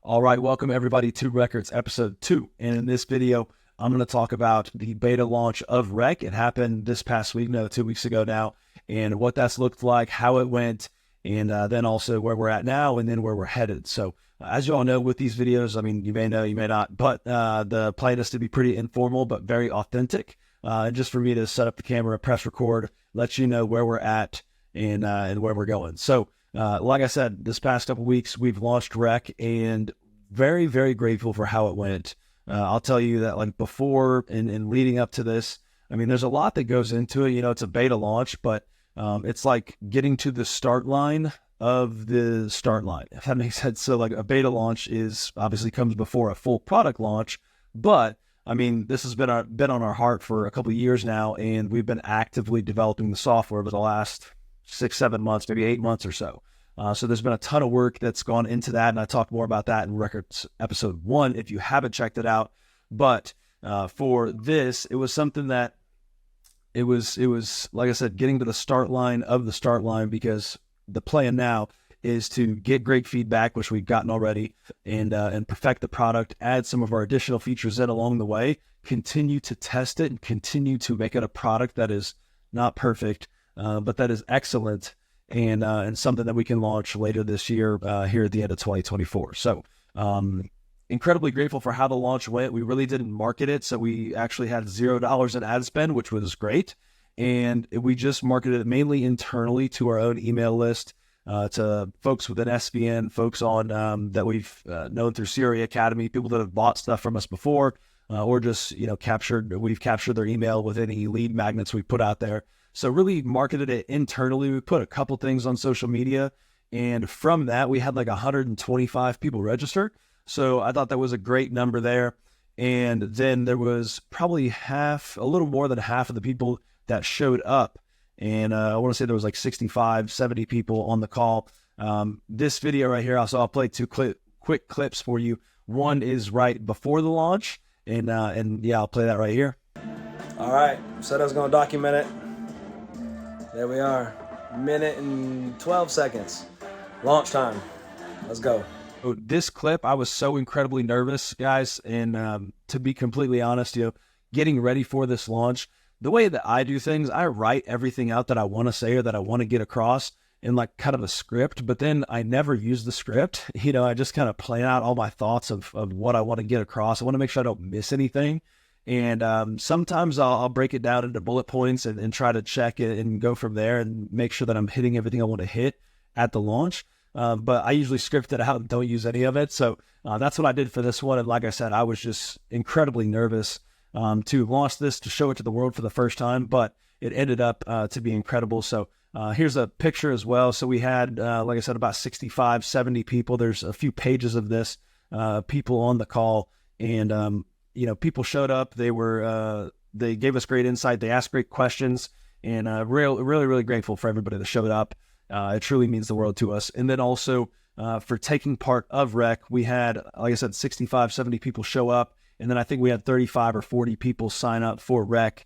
All right, welcome everybody to REHQords episode 2. And in this video, I'm going to talk about the beta launch of REHQ. It happened this past week, 2 weeks ago now, and what that's looked like, how it went, and then also where we're at now and then where we're headed. So as you all know with these videos, I mean, you may know, you may not, but the plan is to be pretty informal, but very authentic. Just for me to set up the camera, press record, let you know where we're at and where we're going. So like I said, this past couple weeks, we've launched REHQ and very, very grateful for how it went. I'll tell you that like before and leading up to this, I mean, there's a lot that goes into it. You know, it's a beta launch, but it's like getting to the start line of the start line, if that makes sense. So like a beta launch is obviously comes before a full product launch, but I mean, this has been on our heart for a couple of years now, and we've been actively developing the software over the last 6-7 months, maybe 8 months or so. So there's been a ton of work that's gone into that, and I talked more about that in REHQords episode 1 if you haven't checked it out. But for this, it was something that it was like I said, getting to the start line of the start line, because the plan now is to get great feedback, which we've gotten already, and perfect the product, add some of our additional features in along the way, continue to test it, and continue to make it a product that is not perfect, but that is excellent, and something that we can launch later this year here at the end of 2024. So incredibly grateful for how the launch went. We really didn't market it, so we actually had $0 in ad spend, which was great, and we just marketed it mainly internally to our own email list, to folks within SVN, folks on that we've known through CRE Academy, people that have bought stuff from us before, or just we've captured their email with any lead magnets we put out there. So really marketed it internally. We put a couple things on social media, and from that we had like 125 people register. So I thought that was a great number there. And then there was probably a little more than half of the people that showed up. And I want to say there was like 65, 70 people on the call. This video right here, I'll play two quick clips for you. One is right before the launch, and yeah, I'll play that right here. All right, said I was going to document it. There we are, minute and 12 seconds. Launch time. Let's go. So this clip, I was so incredibly nervous, guys, and to be completely honest, getting ready for this launch, the way that I do things, I write everything out that I want to say or that I want to get across in like kind of a script, but then I never use the script. I just kind of plan out all my thoughts of what I want to get across. I want to make sure I don't miss anything. And sometimes I'll break it down into bullet points and try to check it and go from there and make sure that I'm hitting everything I want to hit at the launch. But I usually script it out and don't use any of it. So that's what I did for this one. And like I said, I was just incredibly nervous to launch this, to show it to the world for the first time, but it ended up to be incredible. So here's a picture as well. So we had, like I said, about 65, 70 people. There's a few pages of this, people on the call, and people showed up. They gave us great insight. They asked great questions, and really grateful for everybody that showed up. It truly means the world to us. And then also for taking part of REHQ, we had, like I said, 65, 70 people show up. And then I think we had 35 or 40 people sign up for REHQ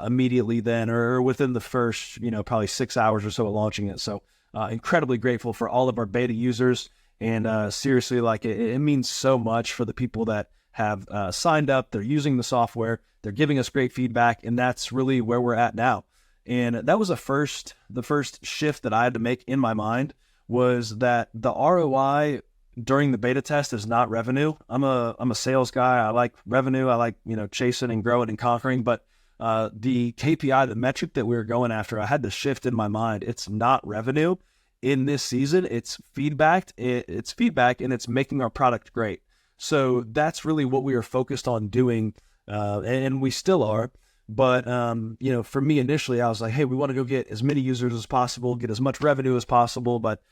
immediately then, or within the first, probably 6 hours or so of launching it. So incredibly grateful for all of our beta users. And seriously, like it means so much for the people that have signed up. They're using the software. They're giving us great feedback. And that's really where we're at now. And that was the first shift that I had to make in my mind, was that the ROI during the beta test is not revenue. I'm a sales guy. I like revenue. I like, chasing and growing and conquering. But the KPI, the metric that we were going after, I had to shift in my mind. It's not revenue in this season. It's feedback. It's feedback, and it's making our product great. So that's really what we are focused on doing, and we still are. But, for me initially, I was like, hey, we want to go get as many users as possible, get as much revenue as possible, but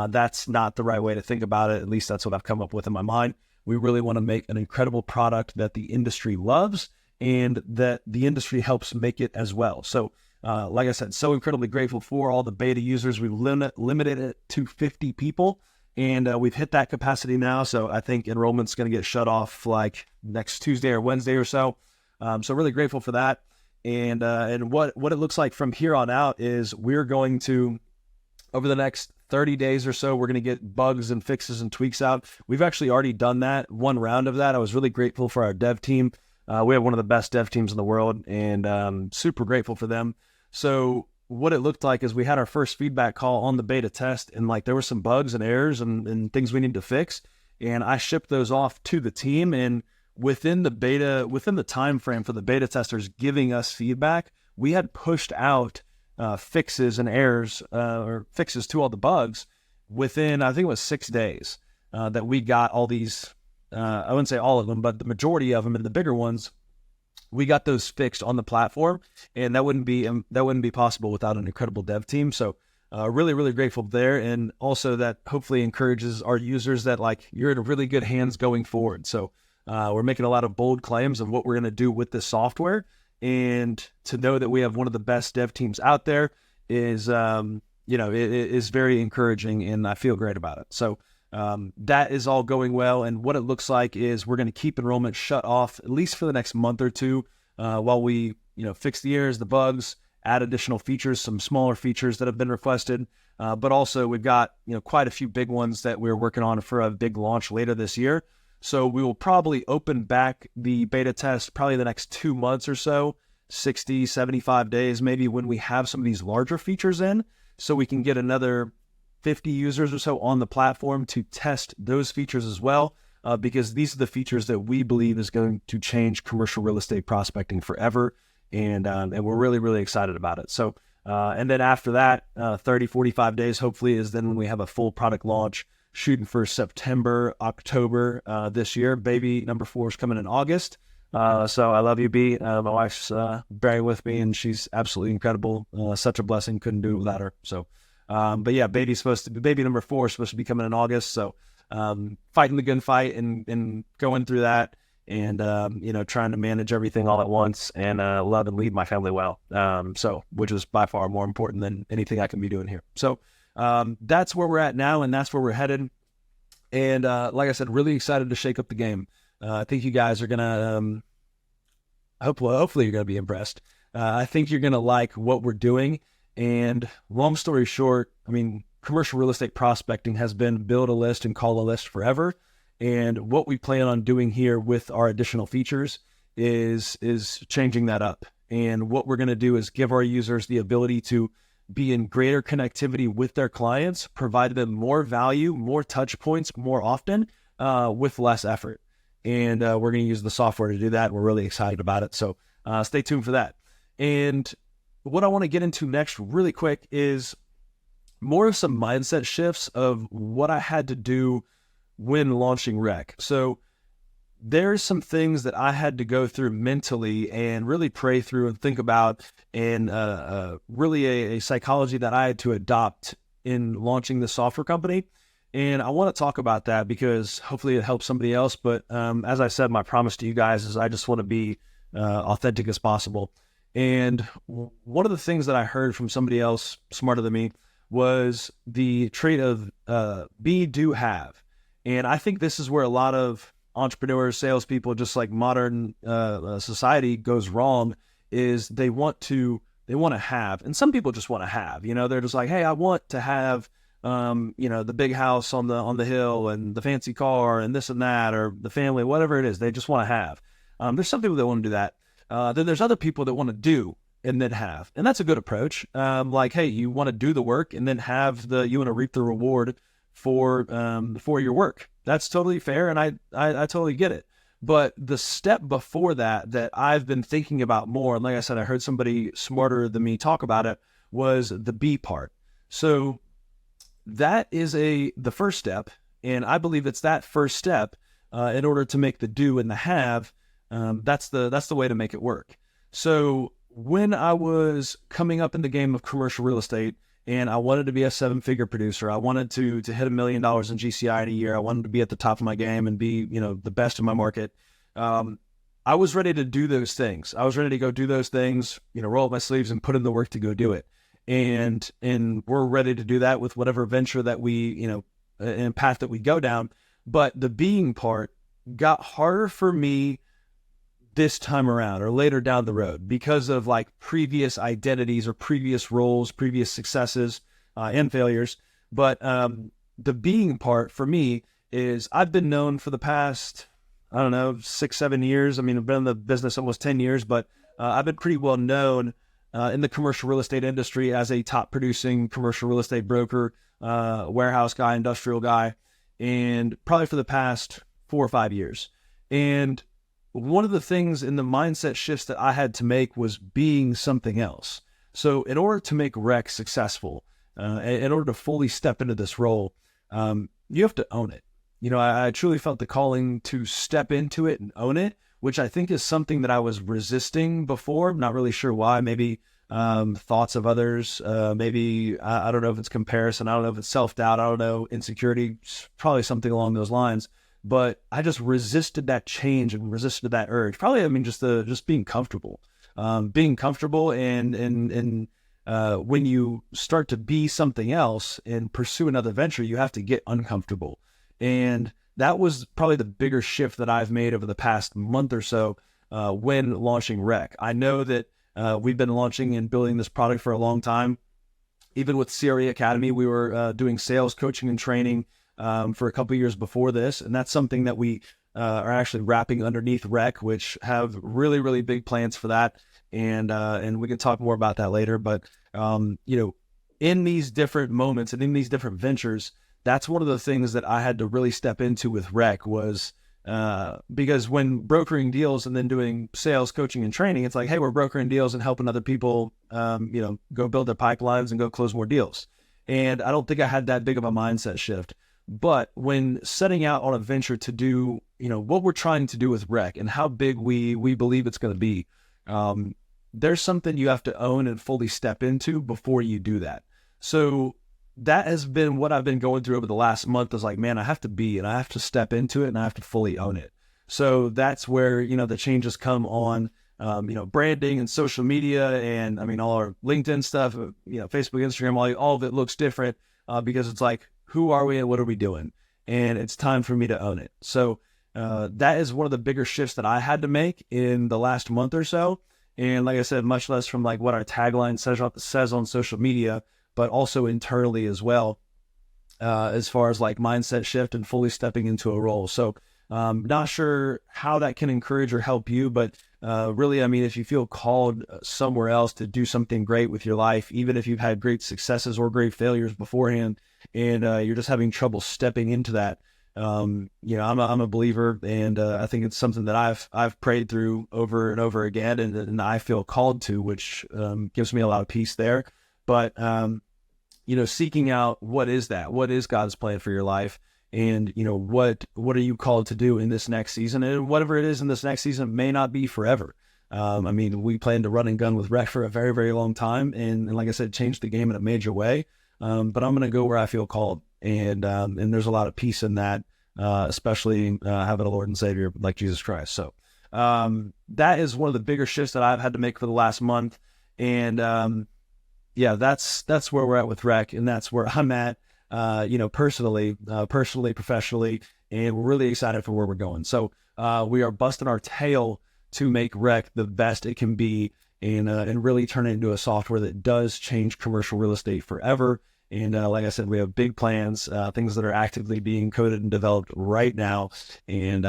that's not the right way to think about it. At least that's what I've come up with in my mind. We really want to make an incredible product that the industry loves and that the industry helps make it as well. So, like I said, so incredibly grateful for all the beta users. We've limited it to 50 people, and we've hit that capacity now. So I think enrollment's going to get shut off like next Tuesday or Wednesday or so. So really grateful for that. And what it looks like from here on out is we're going to, over the next 30 days or so, we're going to get bugs and fixes and tweaks out. We've actually already done that, one round of that. I was really grateful for our dev team. We have one of the best dev teams in the world, and super grateful for them. So what it looked like is we had our first feedback call on the beta test, and like there were some bugs and errors and things we need to fix. And I shipped those off to the team, and within the time frame for the beta testers giving us feedback, we had pushed out fixes and errors or fixes to all the bugs within, I think it was 6 days that we got all these, I wouldn't say all of them, but the majority of them and the bigger ones, we got those fixed on the platform, and that wouldn't be possible without an incredible dev team. So really, really grateful there. And also that hopefully encourages our users that like you're in really good hands going forward. So we're making a lot of bold claims of what we're going to do with this software. And to know that we have one of the best dev teams out there is, it is very encouraging, and I feel great about it. So that is all going well. And what it looks like is we're going to keep enrollment shut off at least for the next month or two while we, fix the errors, the bugs, add additional features, some smaller features that have been requested. But also we've got, quite a few big ones that we're working on for a big launch later this year. So we will probably open back the beta test probably the next 2 months or so, 60, 75 days, maybe when we have some of these larger features in, so we can get another 50 users or so on the platform to test those features as well, because these are the features that we believe is going to change commercial real estate prospecting forever. And we're really, really excited about it. So, and then after that, 30, 45 days, hopefully is then when we have a full product launch, shooting for September, October this year. Baby number 4 is coming in August. So I love you, B. My wife's bearing with me, and she's absolutely incredible. Such a blessing. Couldn't do it without her. So, but yeah, baby number 4 is supposed to be coming in August. So fighting the good fight and going through that, and trying to manage everything all at once, and love and lead my family well. So which is by far more important than anything I can be doing here. So that's where we're at now, and that's where we're headed. And like I said, really excited to shake up the game. I think you guys are gonna hopefully you're gonna be impressed. I think you're gonna like what we're doing. And long story short, I mean, commercial real estate prospecting has been build a list and call a list forever. And what we plan on doing here with our additional features is changing that up. And what we're going to do is give our users the ability to be in greater connectivity with their clients, provide them more value, more touch points more often with less effort. And we're going to use the software to do that. We're really excited about it. So stay tuned for that. And what I want to get into next really quick is more of some mindset shifts of what I had to do when launching Rec. So there's some things that I had to go through mentally and really pray through and think about, and really a psychology that I had to adopt in launching the software company. And I want to talk about that because hopefully it helps somebody else. But as I said, my promise to you guys is I just want to be authentic as possible. And one of the things that I heard from somebody else smarter than me was the trait of be, do, have. And I think this is where a lot of entrepreneurs, salespeople, just like modern society goes wrong, is they want to have, and some people just want to have, they're just like, hey, I want to have, the big house on the hill and the fancy car and this and that, or the family, whatever it is, they just want to have. There's some people that want to do that. Then there's other people that want to do and then have, and that's a good approach. Like, hey, you want to do the work and then you want to reap the reward for your work. That's totally fair, and I totally get it. But the step before that I've been thinking about more, and like I said, I heard somebody smarter than me talk about it, was the be part. So that is the first step, and I believe it's that first step in order to make the do and the have. That's the way to make it work. So when I was coming up in the game of commercial real estate, and I wanted to be a 7-figure producer, I wanted to hit $1 million in GCI in a year. I wanted to be at the top of my game and be, the best in my market. I was ready to do those things. I was ready to go do those things, roll up my sleeves and put in the work to go do it. And we're ready to do that with whatever venture that we, and path that we go down. But the being part got harder for me this time around or later down the road because of like previous identities or previous roles, previous successes and failures. But the being part for me is I've been known for the past, I don't know, 6, 7 years. I mean, I've been in the business almost 10 years, but I've been pretty well known in the commercial real estate industry as a top producing commercial real estate broker, warehouse guy, industrial guy, and probably for the past 4 or 5 years. And one of the things in the mindset shifts that I had to make was being something else. So in order to make REC successful, in order to fully step into this role, you have to own it. You know, I truly felt the calling to step into it and own it, which I think is something that I was resisting before. I'm not really sure why. Maybe thoughts of others. Maybe, I don't know if it's comparison. I don't know if it's self-doubt. I don't know, insecurity, probably something along those lines. But I just resisted that change and resisted that urge. Probably, I mean, just being comfortable. Being comfortable and when you start to be something else and pursue another venture, you have to get uncomfortable. And that was probably the bigger shift that I've made over the past month or so when launching REC. I know that we've been launching and building this product for a long time. Even with CRE Academy, we were doing sales coaching and training for a couple of years before this. And that's something that we are actually wrapping underneath REC, which have really, really big plans for that. And we can talk more about that later. But, in these different moments and in these different ventures, that's one of the things that I had to really step into with REC was because when brokering deals and then doing sales, coaching, and training, it's like, hey, we're brokering deals and helping other people, go build their pipelines and go close more deals. And I don't think I had that big of a mindset shift. But when setting out on a venture to do, what we're trying to do with REC and how big we believe it's going to be, there's something you have to own and fully step into before you do that. So that has been what I've been going through over the last month is like, man, I have to be, and I have to step into it and I have to fully own it. So that's where, the changes come on, branding and social media and all our LinkedIn stuff, Facebook, Instagram, all of it looks different because it's like, who are we and what are we doing? And it's time for me to own it. So that is one of the bigger shifts that I had to make in the last month or so. And like I said, much less from like what our tagline says on social media, but also internally as well, as far as like mindset shift and fully stepping into a role. So not sure how that can encourage or help you, but really, if you feel called somewhere else to do something great with your life, even if you've had great successes or great failures beforehand, and you're just having trouble stepping into that, I'm a believer, and I think it's something that I've prayed through over and over again, and I feel called to, which gives me a lot of peace there. But seeking out what is God's plan for your life, and what are you called to do in this next season, and whatever it is in this next season may not be forever. We plan to run and gun with REC for a very, very long time, and like I said, change the game in a major way. But I'm going to go where I feel called, and there's a lot of peace in that, especially having a Lord and Savior like Jesus Christ. So that is one of the bigger shifts that I've had to make for the last month, and that's where we're at with REC, and that's where I'm at, personally, professionally, and we're really excited for where we're going. So we are busting our tail to make REC the best it can be, and really turn it into a software that does change commercial real estate forever. And like I said, we have big plans, things that are actively being coded and developed right now, and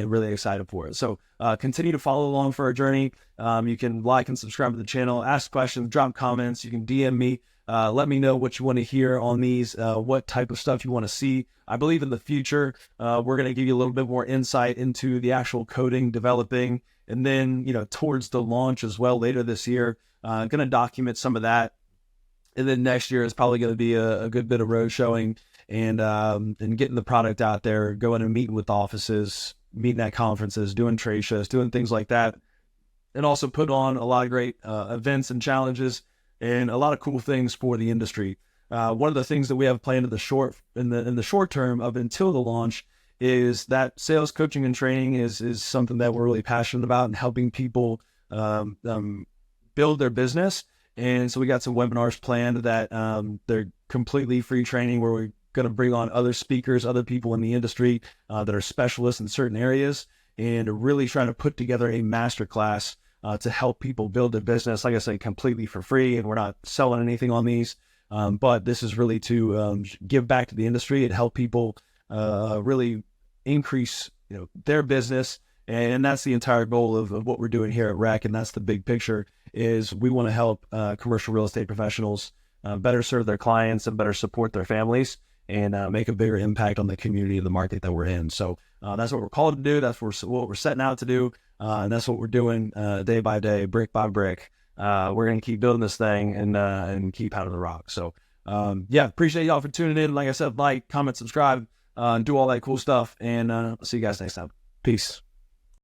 really excited for it. So continue to follow along for our journey. You can like and subscribe to the channel, ask questions, drop comments. You can DM me. Let me know what you want to hear on these, what type of stuff you want to see. I believe in the future, we're going to give you a little bit more insight into the actual coding, developing, and then, towards the launch as well later this year, going to document some of that. And then next year is probably going to be a good bit of road showing and getting the product out there, going and meeting with offices, meeting at conferences, doing trade shows, doing things like that. And also put on a lot of great events and challenges and a lot of cool things for the industry. One of the things that we have planned in the short term up until the launch is that sales coaching and training is something that we're really passionate about, and helping people build their business. And so we got some webinars planned that they're completely free training, where we're going to bring on other speakers, other people in the industry that are specialists in certain areas, and really trying to put together a masterclass to help people build their business. Like I say, completely for free, and we're not selling anything on these. But this is really to give back to the industry and help people really increase their business. And that's the entire goal of what we're doing here at REHQ. And that's the big picture, is we want to help commercial real estate professionals better serve their clients and better support their families, and make a bigger impact on the community and the market that we're in. So that's what we're called to do. That's what we're setting out to do. And that's what we're doing day by day, brick by brick. We're going to keep building this thing and keep pounding the rock. So yeah, appreciate y'all for tuning in. Like I said, like, comment, subscribe, and do all that cool stuff. And I'll see you guys next time. Peace.